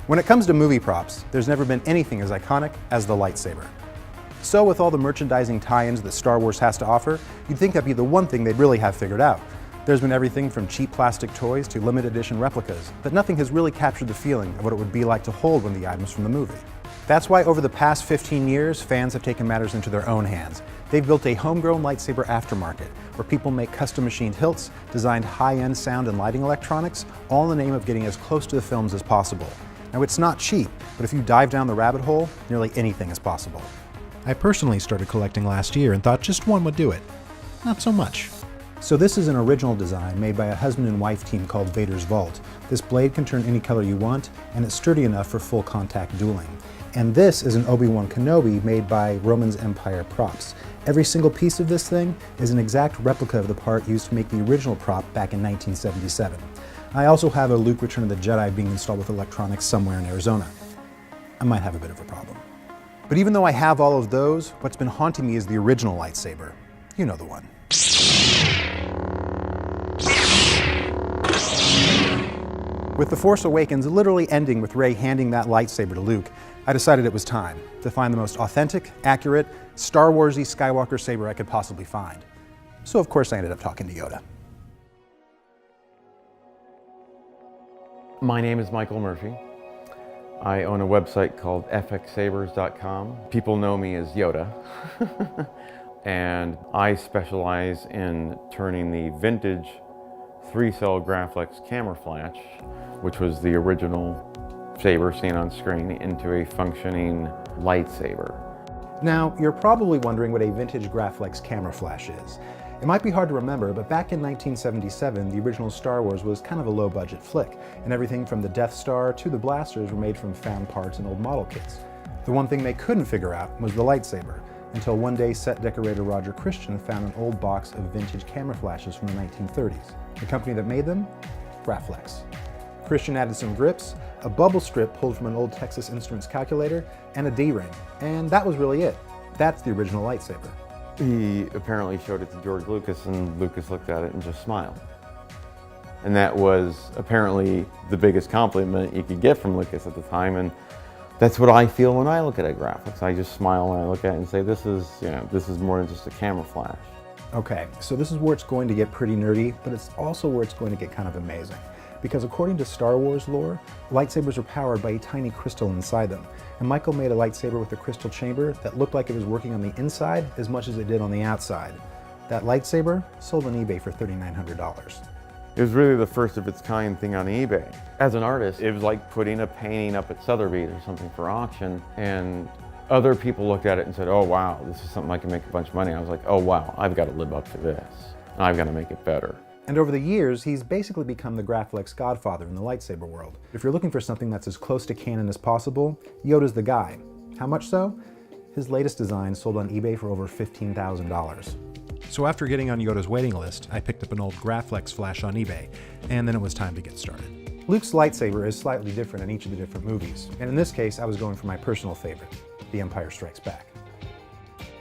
When it comes to movie props, there's never been anything as iconic as the lightsaber. So with all the merchandising tie-ins that Star Wars has to offer, you'd think that'd be the one thing they'd really have figured out. There's been everything from cheap plastic toys to limited edition replicas, but nothing has really captured the feeling of what it would be like to hold one of the items from the movie. That's why over the past 15 years, fans have taken matters into their own hands. They've built a homegrown lightsaber aftermarket, where people make custom machined hilts, designed high-end sound and lighting electronics, all in the name of getting as close to the films as possible. Now it's not cheap, but if you dive down the rabbit hole, nearly anything is possible. I personally started collecting last year and thought just one would do it. Not so much. So this is an original design made by a husband and wife team called Vader's Vault. This blade can turn any color you want, and it's sturdy enough for full contact dueling. And this is an Obi-Wan Kenobi made by Roman's Empire Props. Every single piece of this thing is an exact replica of the part used to make the original prop back in 1977. I also have a Luke Return of the Jedi being installed with electronics somewhere in Arizona. I might have a bit of a problem. But even though I have all of those, what's been haunting me is the original lightsaber. You know the one. With The Force Awakens literally ending with Rey handing that lightsaber to Luke, I decided it was time to find the most authentic, accurate, Star Wars-y Skywalker saber I could possibly find. So of course I ended up talking to Yoda. My name is Michael Murphy. I own a website called fxsabers.com. People know me as Yoda. And I specialize in turning the vintage 3-cell Graflex camera flash, which was the original saber seen on screen, into a functioning lightsaber. Now, you're probably wondering what a vintage Graflex camera flash is. It might be hard to remember, but back in 1977, the original Star Wars was kind of a low-budget flick, and everything from the Death Star to the blasters were made from found parts and old model kits. The one thing they couldn't figure out was the lightsaber, until one day set decorator Roger Christian found an old box of vintage camera flashes from the 1930s. The company that made them? Graflex. Christian added some grips, a bubble strip pulled from an old Texas Instruments calculator, and a D-ring, and that was really it. That's the original lightsaber. He apparently showed it to George Lucas, and Lucas looked at it and just smiled. And that was apparently the biggest compliment you could get from Lucas at the time, and that's what I feel when I look at a Graflex. I just smile when I look at it and say, this is more than just a camera flash. Okay, so this is where it's going to get pretty nerdy, but it's also where it's going to get kind of amazing. Because according to Star Wars lore, lightsabers are powered by a tiny crystal inside them. And Michael made a lightsaber with a crystal chamber that looked like it was working on the inside as much as it did on the outside. That lightsaber sold on eBay for $3,900. It was really the first of its kind thing on eBay. As an artist, it was like putting a painting up at Sotheby's or something for auction, and other people looked at it and said, oh wow, this is something I can make a bunch of money. I was like, oh wow, I've got to live up to this. I've got to make it better. And over the years, he's basically become the Graflex godfather in the lightsaber world. If you're looking for something that's as close to canon as possible, Yoda's the guy. How much so? His latest design sold on eBay for over $15,000. So after getting on Yoda's waiting list, I picked up an old Graflex flash on eBay, and then it was time to get started. Luke's lightsaber is slightly different in each of the different movies, and in this case, I was going for my personal favorite, The Empire Strikes Back.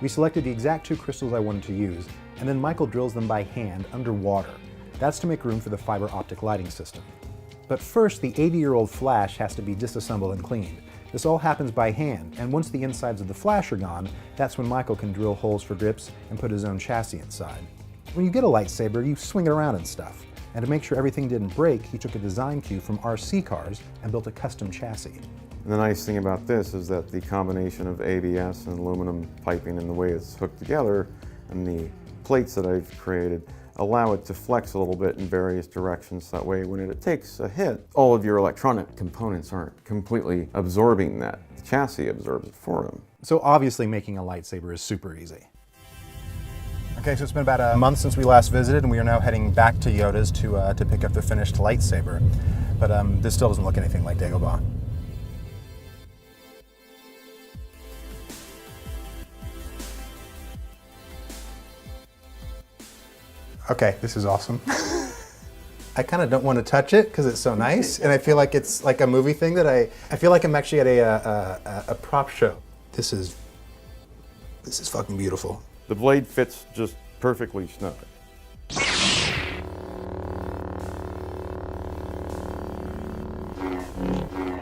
We selected the exact 2 crystals I wanted to use, and then Michael drills them by hand underwater. That's to make room for the fiber optic lighting system. But first, the 80-year-old flash has to be disassembled and cleaned. This all happens by hand, and once the insides of the flash are gone, that's when Michael can drill holes for grips and put his own chassis inside. When you get a lightsaber, you swing it around and stuff. And to make sure everything didn't break, he took a design cue from RC cars and built a custom chassis. And the nice thing about this is that the combination of ABS and aluminum piping and the way it's hooked together and the plates that I've created allow it to flex a little bit in various directions. That way when it takes a hit, all of your electronic components aren't completely absorbing that. The chassis absorbs it for them. So obviously making a lightsaber is super easy. Okay, so it's been about a month since we last visited, and we are now heading back to Yoda's to pick up the finished lightsaber. But this still doesn't look anything like Dagobah. Okay, this is awesome. I kind of don't want to touch it because it's so nice, and I feel like it's like a movie thing that I feel like I'm actually at a prop show. This is fucking beautiful. The blade fits just perfectly snug.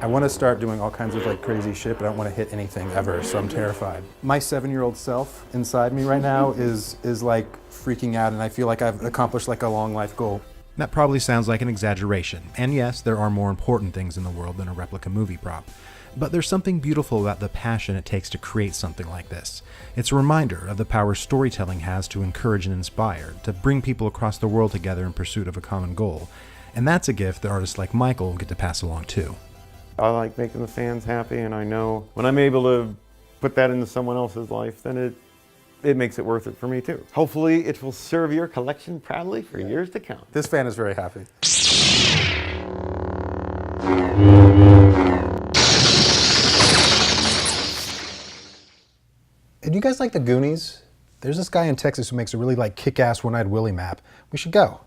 I want to start doing all kinds of like crazy shit, but I don't want to hit anything ever, so I'm terrified. My 7-year-old self inside me right now is like freaking out, and I feel like I've accomplished like a long life goal. That probably sounds like an exaggeration, and yes, there are more important things in the world than a replica movie prop. But there's something beautiful about the passion it takes to create something like this. It's a reminder of the power storytelling has to encourage and inspire, to bring people across the world together in pursuit of a common goal. And that's a gift that artists like Michael get to pass along too. I like making the fans happy, and I know when I'm able to put that into someone else's life, then it makes it worth it for me too. Hopefully it will serve your collection proudly for years to come. This fan is very happy. Do you guys like the Goonies? There's this guy in Texas who makes a really like kick-ass one-eyed Willy map. We should go.